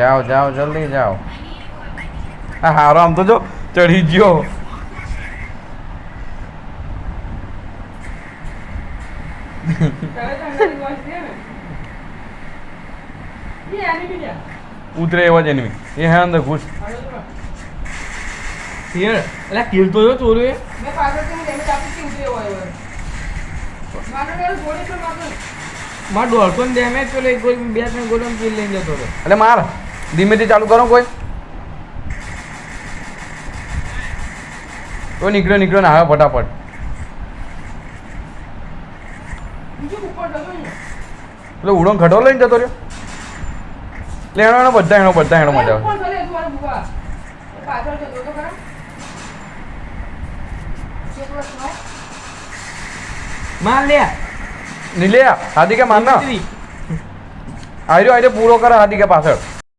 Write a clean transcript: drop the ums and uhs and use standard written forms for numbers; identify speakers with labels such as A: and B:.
A: જાઓ જાઓ જલ્દી જાઓ. હા હારો આમ તો જો ચડી ગયો. ઉતરે એવા જ એનમી એ હે અંદર ઘૂસ.
B: એટલે કિલ તો જો ચોરું માર દોઢસો ને ડેમેજ પેલો એક ગોલ 2-3 ગોલ કિલ લઈને જતો હતો.
A: એટલે માર ધીમેથી ચાલુ કરો કોઈ. કોઈ નીકળ્યો ને આવે ફટાફટ. પેલો ઉડો ખડો લઈને જતો રહ્યો. એનો બધા મજા આવે.
B: માર લે
A: નીલે હાથી કે માર ના આર્યો પૂરો કરે હાથી કે પાછળ.